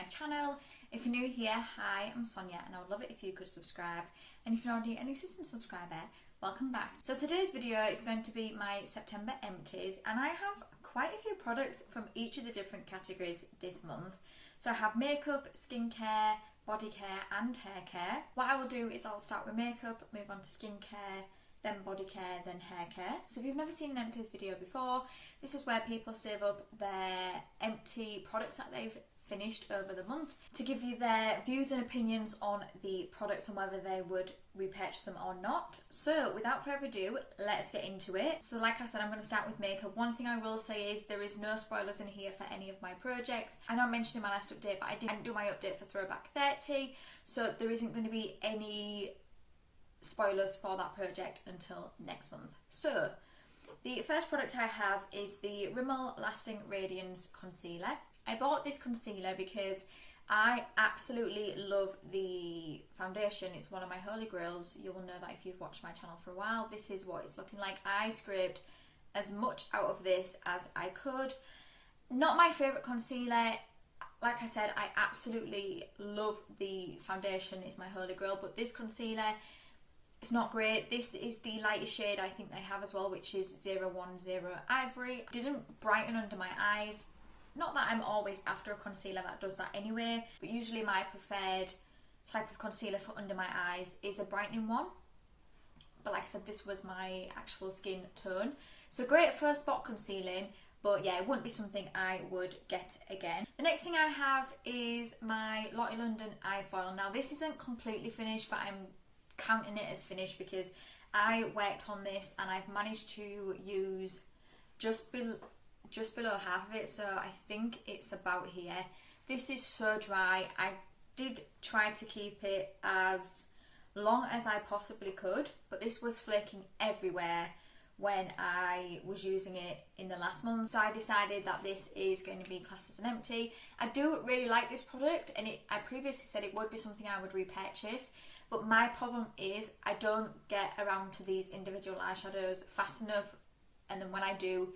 my channel. If you're new here, hi, I'm Sonia and I would love it if you could subscribe. And if you're already an existing subscriber, welcome back. So today's video is going to be my September empties, and I have quite a few products from each of the different categories this month. So I have makeup, skincare, body care and hair care. What I will do is I'll start with makeup, move on to skincare, then body care, then hair care. So if you've never seen an empties video before, this is where people save up their empty products that they've finished over the month to give you their views and opinions on the products and whether they would repurchase them or not. So without further ado, let's get into it. So like I said, I'm going to start with makeup. One thing I will say is there is no spoilers in here for any of my projects. I know I mentioned in my last update, but I didn't do my update for Throwback 30, so there isn't going to be any spoilers for that project until next month. So the first product I have is the Rimmel Lasting Radiance Concealer. I bought this concealer because I absolutely love the foundation. It's one of my holy grails. You will know that if you've watched my channel for a while. This is what it's looking like. I scraped as much out of this as I could. Not my favourite concealer. Like I said, I absolutely love the foundation. It's my holy grail. But this concealer, it's not great. This is the lightest shade I think they have as well, which is 010 Ivory. It didn't brighten under my eyes. Not that I'm always after a concealer that does that anyway, but usually my preferred type of concealer for under my eyes is a brightening one. But like I said, this was my actual skin tone. So great for spot concealing, but yeah, it wouldn't be something I would get again. The next thing I have is my Lottie London eye foil. Now this isn't completely finished, but I'm counting it as finished because I worked on this and I've managed to use just below half of it, so I think it's about here. This is so dry. I did try to keep it as long as I possibly could, but this was flaking everywhere when I was using it in the last month, so I decided that this is going to be classed as an empty. I do really like this product, and I previously said it would be something I would repurchase, but my problem is I don't get around to these individual eyeshadows fast enough, and then when I do,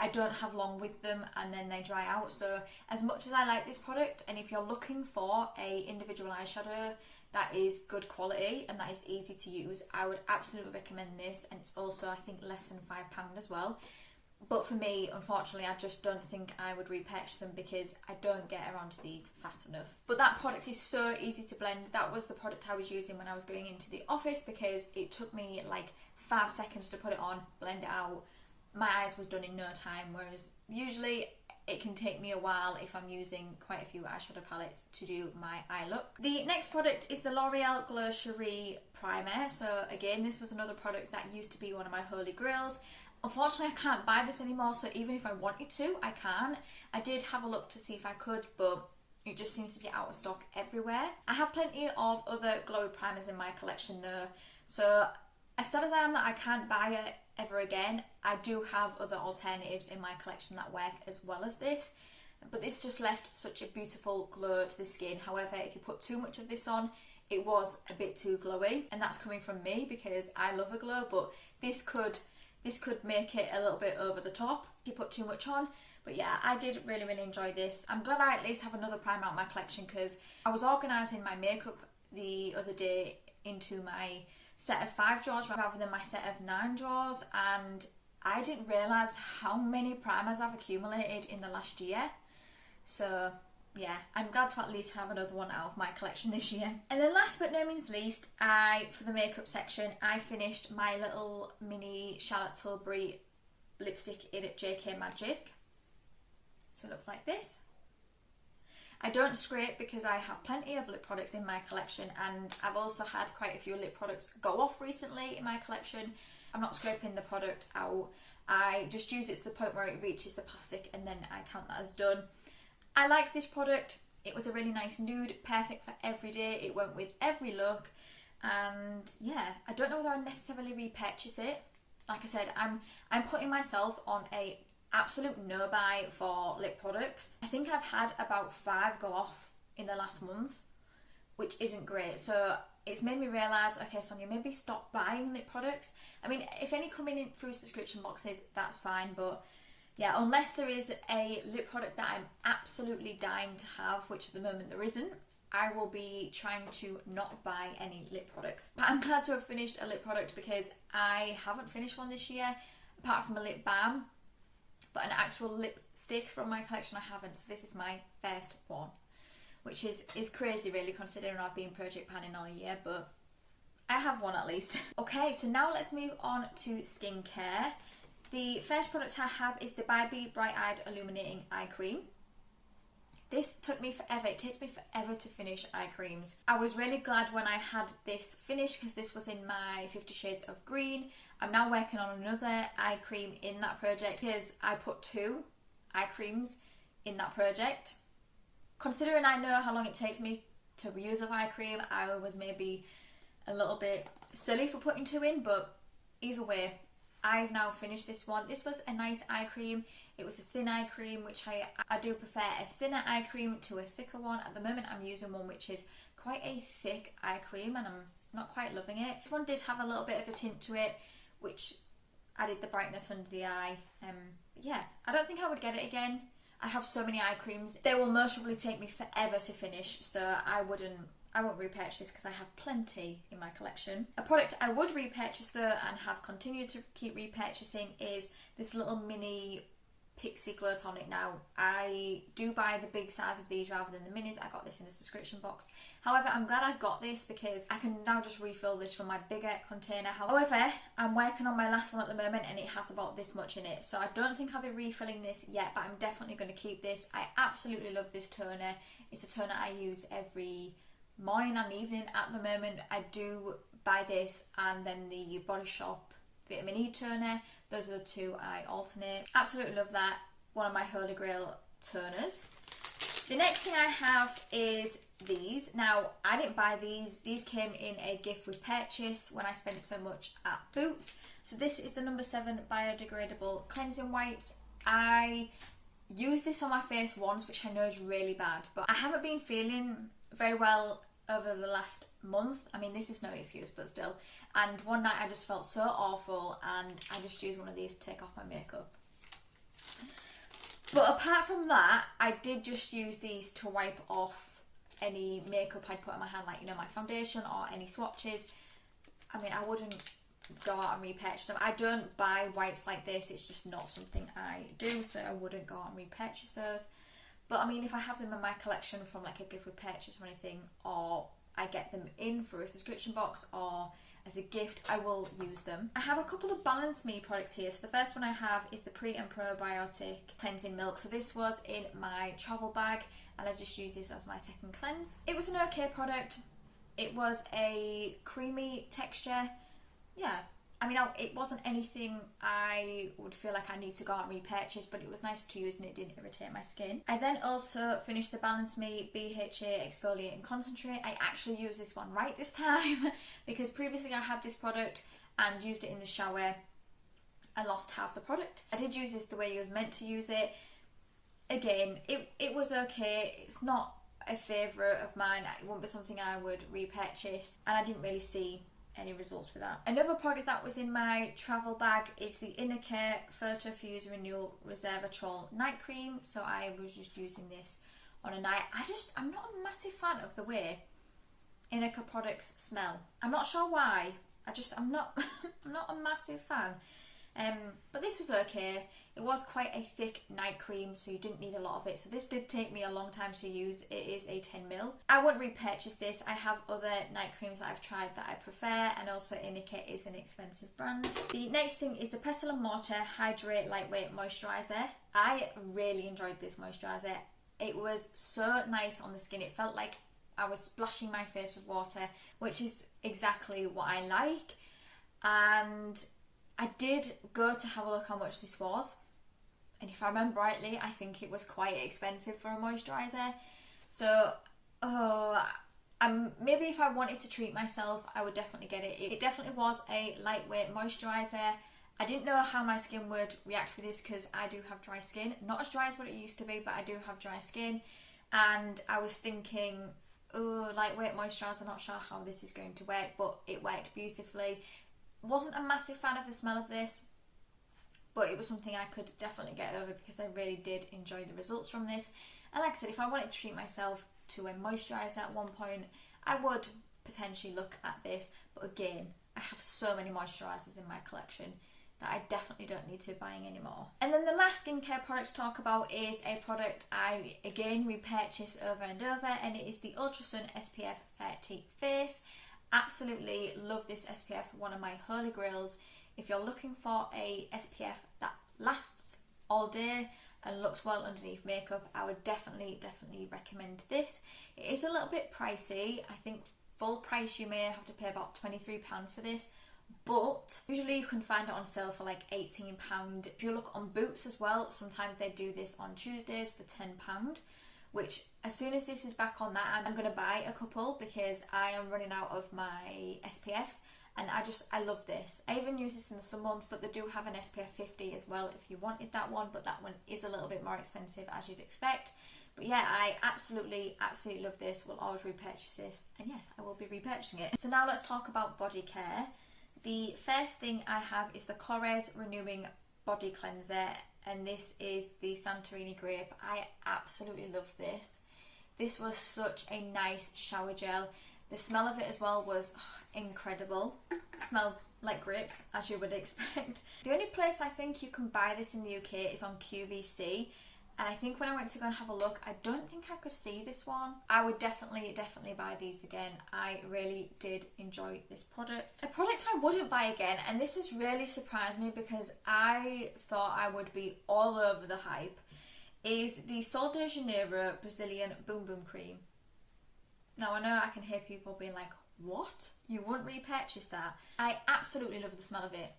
I don't have long with them and then they dry out. So as much as I like this product, and if you're looking for a individual eyeshadow that is good quality and that is easy to use, I would absolutely recommend this. And it's also, I think, less than £5 as well. But for me, unfortunately, I just don't think I would repurchase them because I don't get around to these fast enough. But that product is so easy to blend. That was the product I was using when I was going into the office because it took me like 5 seconds to put it on, blend it out. My eyes was done in no time, whereas usually it can take me a while if I'm using quite a few eyeshadow palettes to do my eye look. The next product is the L'Oreal Glow Cherie Primer. So again, this was another product that used to be one of my holy grails. Unfortunately, I can't buy this anymore, so even if I wanted to, I can't. I did have a look to see if I could, but it just seems to be out of stock everywhere. I have plenty of other glowy primers in my collection though, so as sad as I am that I can't buy it ever again, I do have other alternatives in my collection that work as well as this. But this just left such a beautiful glow to the skin. However, if you put too much of this on, it was a bit too glowy, and that's coming from me because I love a glow, but this could make it a little bit over the top if you put too much on. But yeah, I did really enjoy this. I'm glad I at least have another primer out in my collection because I was organising my makeup the other day into my set of 5 drawers rather than my set of 9 drawers, and I didn't realise how many primers I've accumulated in the last year. So yeah, I'm glad to at least have another one out of my collection this year. And then last but no means least, for the makeup section, I finished my little mini Charlotte Tilbury lipstick in JK Magic. So it looks like this. I don't scrape because I have plenty of lip products in my collection, and I've also had quite a few lip products go off recently in my collection. I'm not scraping the product out. I just use it to the point where it reaches the plastic and then I count that as done. I like this product. It was a really nice nude, perfect for every day. It went with every look, and yeah, I don't know whether I'll necessarily repurchase it. Like I said, I'm putting myself on a absolute no buy for lip products. I think I've had about 5 go off in the last month, which isn't great. So it's made me realise, okay Sonia, maybe stop buying lip products. I mean, if any come in through subscription boxes, that's fine, but yeah, unless there is a lip product that I'm absolutely dying to have, which at the moment there isn't, I will be trying to not buy any lip products. But I'm glad to have finished a lip product because I haven't finished one this year, apart from a lip balm, but an actual lipstick from my collection I haven't. So this is my first one, which is crazy really, considering I've been project planning all year, but I have one at least. Okay, so now let's move on to skincare. The first product I have is the BB Bright Eyed Illuminating Eye Cream. This took me forever. It takes me forever to finish eye creams. I was really glad when I had this finished because this was in my 50 Shades of Green. I'm now working on another eye cream in that project because I put 2 eye creams in that project. Considering I know how long it takes me to use an eye cream, I was maybe a little bit silly for putting 2 in, but either way, I've now finished this one. This was a nice eye cream. It was a thin eye cream, which I do prefer a thinner eye cream to a thicker one. At the moment I'm using one which is quite a thick eye cream and I'm not quite loving it. This one did have a little bit of a tint to it, which added the brightness under the eye. Yeah, I don't think I would get it again. I have so many eye creams. They will most probably take me forever to finish, so I won't repurchase because I have plenty in my collection. A product I would repurchase though and have continued to keep repurchasing is this little mini Pixie Glow Tonic. Now, I do buy the big size of these rather than the minis. I got this in a subscription box. However, I'm glad I've got this because I can now just refill this from my bigger container. However, I'm working on my last one at the moment and it has about this much in it. So I don't think I'll be refilling this yet, but I'm definitely going to keep this. I absolutely love this toner. It's a toner I use every morning and evening at the moment. I do buy this and then the Body Shop Vitamin E toner. Those are the 2 I alternate. Absolutely love that. One of my holy grail toners. The next thing I have is these. Now, I didn't buy these. These came in a gift with purchase when I spent so much at Boots. So this is the number 7 Biodegradable Cleansing Wipes. I used this on my face once, which I know is really bad, but I haven't been feeling very well over the last month. I mean, this is no excuse, but still. And one night I just felt so awful and I just used one of these to take off my makeup. But apart from that, I did just use these to wipe off any makeup I'd put on my hand, like, you know, my foundation or any swatches. I mean, I wouldn't go out and repurchase them. I don't buy wipes like this. It's just not something I do, so I wouldn't go out and repurchase those. But I mean, if I have them in my collection from like a gift with purchase or anything, or I get them in for a subscription box or as a gift, I will use them. I have a couple of Balance Me products here. So the first one I have is the Pre and Probiotic Cleansing Milk. So this was in my travel bag and I just use this as my second cleanse. It was an okay product. It was a creamy texture. Yeah. I mean, it wasn't anything I would feel like I need to go out and repurchase, but it was nice to use and it didn't irritate my skin. I then also finished the Balance Me BHA Exfoliating Concentrate. I actually used this one right this time because previously I had this product and used it in the shower. I lost half the product. I did use this the way you was meant to use it. Again, it was okay. It's not a favourite of mine. It wouldn't be something I would repurchase, and I didn't really see any results with that. Another product that was in my travel bag is the Inner Care Photo Fuse Renewal Reservatorial Night Cream. So I was just using this on a night. I'm not a massive fan of the way Inner Care products smell. I'm not sure why. I'm not I'm not a massive fan. But this was okay. It was quite a thick night cream, so you didn't need a lot of it. So this did take me a long time to use. It is a 10ml. I wouldn't repurchase this. I have other night creams that I've tried that I prefer, and also Inner Care is an expensive brand. The next thing is the Pestle and Mortar Hydrate Lightweight Moisturizer. I really enjoyed this moisturizer. It was so nice on the skin. It felt like I was splashing my face with water, which is exactly what I like. And I did go to have a look how much this was, and if I remember rightly, I think it was quite expensive for a moisturiser. So, maybe if I wanted to treat myself, I would definitely get it. It definitely was a lightweight moisturiser. I didn't know how my skin would react with this because I do have dry skin. Not as dry as what it used to be, but I do have dry skin. And I was thinking, oh, lightweight moisturiser, not sure how this is going to work, but it worked beautifully. Wasn't a massive fan of the smell of this, but it was something I could definitely get over because I really did enjoy the results from this. And like I said, if I wanted to treat myself to a moisturiser at one point, I would potentially look at this, but again, I have so many moisturisers in my collection that I definitely don't need to be buying anymore. And then the last skincare product to talk about is a product I again repurchase over and over, and it is the Ultrasun SPF 30 Face. Absolutely love this SPF, one of my holy grails. If you're looking for a SPF that lasts all day and looks well underneath makeup, I would definitely recommend this. It is a little bit pricey. I think full price you may have to pay about £23 for this, but usually you can find it on sale for like £18. If you look on Boots as well, sometimes they do this on Tuesdays for £10, which as soon as this is back on that, I'm going to buy a couple because I am running out of my SPFs, and I love this. I even use this in the summer months, but they do have an SPF 50 as well if you wanted that one, but that one is a little bit more expensive as you'd expect. But yeah, I absolutely love this. Will always repurchase this, and yes, I will be repurchasing it. So now let's talk about body care. The first thing I have is the Korres Renewing Body Cleanser, and this is the Santorini Grape. I absolutely love this. This was such a nice shower gel. The smell of it as well was incredible. It smells like grapes, as you would expect. The only place I think you can buy this in the UK is on QVC. And I think when I went to go and have a look, I don't think I could see this one. I would definitely buy these again. I really did enjoy this product. A product I wouldn't buy again, and this has really surprised me because I thought I would be all over the hype, is the Sol de Janeiro Brazilian Boom Boom Cream. Now I know I can hear people being like, what? You wouldn't repurchase that? I absolutely love the smell of it.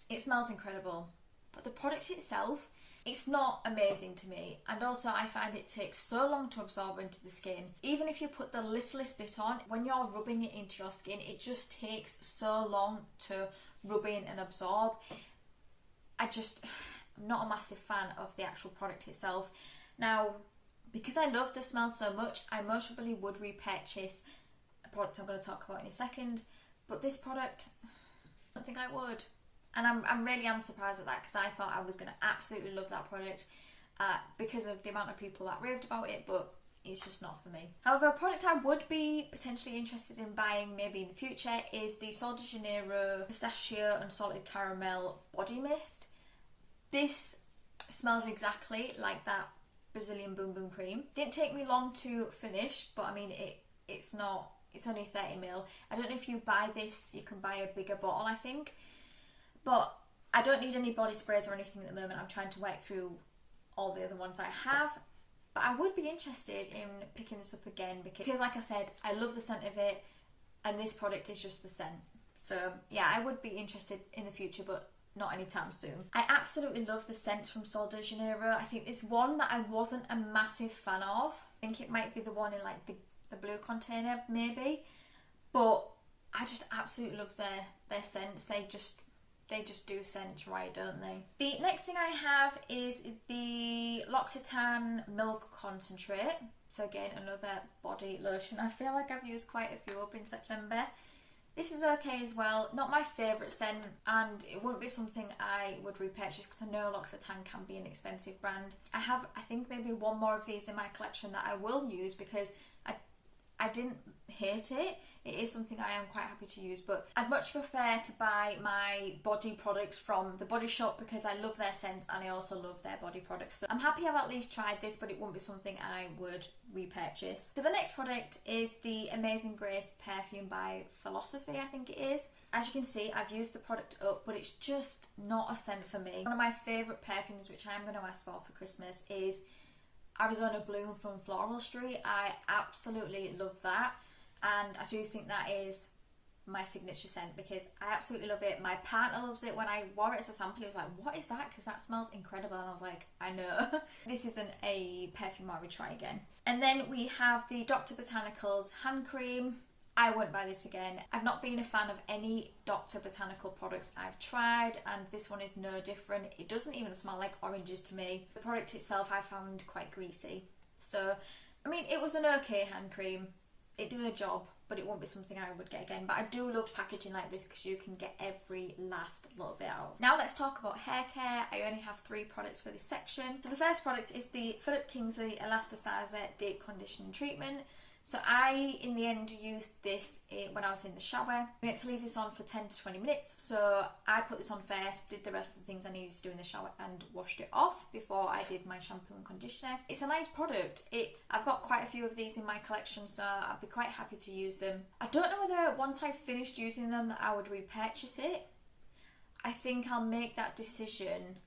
It smells incredible. But the product itself, it's not amazing to me, and also I find it takes so long to absorb into the skin. Even if you put the littlest bit on, when you're rubbing it into your skin, it just takes so long to rub in and absorb. I'm not a massive fan of the actual product itself. Now, because I love the smell so much, I most probably would repurchase a product I'm going to talk about in a second, but this product, I don't think I would. And I'm really surprised at that, because I thought I was going to absolutely love that product because of the amount of people that raved about it, but it's just not for me. However, a product I would be potentially interested in buying maybe in the future is the Sol de Janeiro Pistachio and Salted Caramel Body Mist. This smells exactly like that Brazilian Boom Boom Cream. Didn't take me long to finish, but I mean, it's only 30ml. I don't know if you buy this, you can buy a bigger bottle, I think. But I don't need any body sprays or anything at the moment. I'm trying to work through all the other ones I have. But I would be interested in picking this up again because, like I said, I love the scent of it, and this product is just the scent. So yeah, I would be interested in the future, but not anytime soon. I absolutely love the scents from Sol de Janeiro. I think it's one that I wasn't a massive fan of. I think it might be the one in like the blue container maybe. But I just absolutely love their scents. They just do scent right, don't they? The next thing I have is the L'Occitane Milk Concentrate. So again, another body lotion. I feel like I've used quite a few up in September. This is okay as well. Not my favourite scent, and it wouldn't be something I would repurchase because I know L'Occitane can be an expensive brand. I have, I think, maybe one more of these in my collection that I will use because I didn't hate it. It is something I am quite happy to use, but I'd much prefer to buy my body products from the Body Shop because I love their scents and I also love their body products. So I'm happy I've at least tried this, but it wouldn't be something I would repurchase. So the next product is the Amazing Grace Perfume by Philosophy, I think it is. As you can see, I've used the product up, but it's just not a scent for me. One of my favourite perfumes, which I am going to ask for Christmas, is Arizona Bloom from Floral Street. I absolutely love that, and I do think that is my signature scent because I absolutely love it. My partner loves it. When I wore it as a sample, he was like, what is that? Because that smells incredible. And I was like, I know. This isn't a perfume I would try again. And then we have the Dr. Botanicals hand cream. I won't buy this again. I've not been a fan of any Dr. Botanical products I've tried, and this one is no different. It doesn't even smell like oranges to me. The product itself I found quite greasy. So, I mean, it was an okay hand cream. It did a job, but it won't be something I would get again. But I do love packaging like this because you can get every last little bit out. Now let's talk about hair care. I only have 3 products for this section. So the first product is the Philip Kingsley Elasticizer Deep Conditioning Treatment. So I, in the end, used this when I was in the shower. We had to leave this on for 10 to 20 minutes. So I put this on first, did the rest of the things I needed to do in the shower and washed it off before I did my shampoo and conditioner. It's a nice product. I've got quite a few of these in my collection, so I'd be quite happy to use them. I don't know whether once I've finished using them I would repurchase it. I think I'll make that decision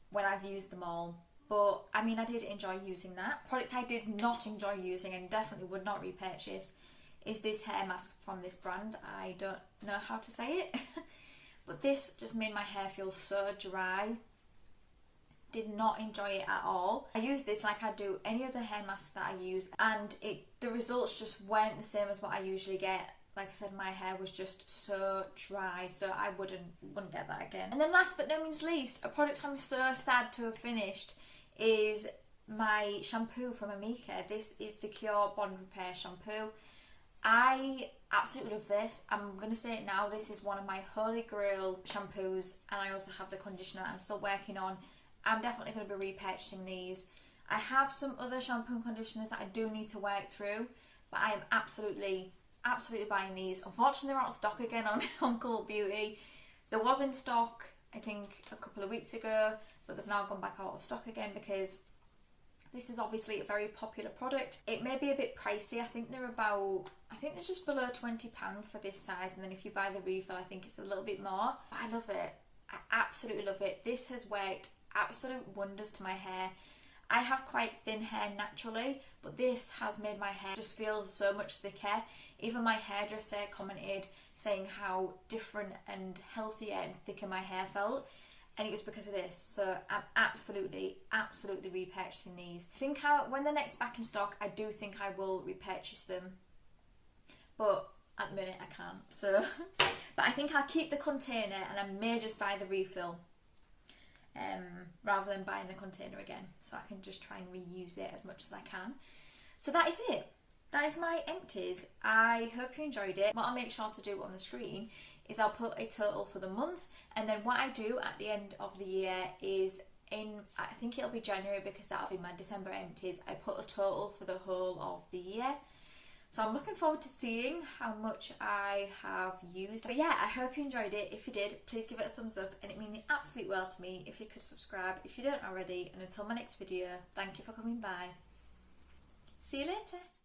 when I've used them all. But, I mean, I did enjoy using that. Product I did not enjoy using and definitely would not repurchase is this hair mask from this brand. I don't know how to say it. But this just made my hair feel so dry. Did not enjoy it at all. I use this like I do any other hair mask that I use, and the results just weren't the same as what I usually get. Like I said, my hair was just so dry, so I wouldn't get that again. And then last but no means least, a product I'm so sad to have finished is my shampoo from Amika. This is the Cure Bond Repair Shampoo. I absolutely love this. I'm going to say it now, this is one of my holy grail shampoos, and I also have the conditioner that I'm still working on. I'm definitely going to be repurchasing these. I have some other shampoo and conditioners that I do need to work through, but I am absolutely buying these. Unfortunately, they're out of stock again on Cult Beauty. There was in stock, I think, a couple of weeks ago, but they've now gone back out of stock again because this is obviously a very popular product. It may be a bit pricey. I think they're just below £20 for this size, and then if you buy the refill, I think it's a little bit more. But I love it. I absolutely love it. This has worked absolute wonders to my hair. I have quite thin hair naturally, but this has made my hair just feel so much thicker. Even my hairdresser commented saying how different and healthier and thicker my hair felt, and it was because of this. So I'm absolutely repurchasing these. I think when they're next back in stock, I do think I will repurchase them, but at the minute I can't. So, but I think I'll keep the container, and I may just buy the refill. Rather than buying the container again, so I can just try and reuse it as much as I can. So that is it. That is my empties. I hope you enjoyed it. What I'll make sure to do on the screen is I'll put a total for the month, and then what I do at the end of the year is I think it'll be January because that'll be my December empties. I put a total for the whole of the year. So I'm looking forward to seeing how much I have used. But yeah, I hope you enjoyed it. If you did, please give it a thumbs up, and it means the absolute world to me if you could subscribe if you don't already. And until my next video, thank you for coming by. See you later.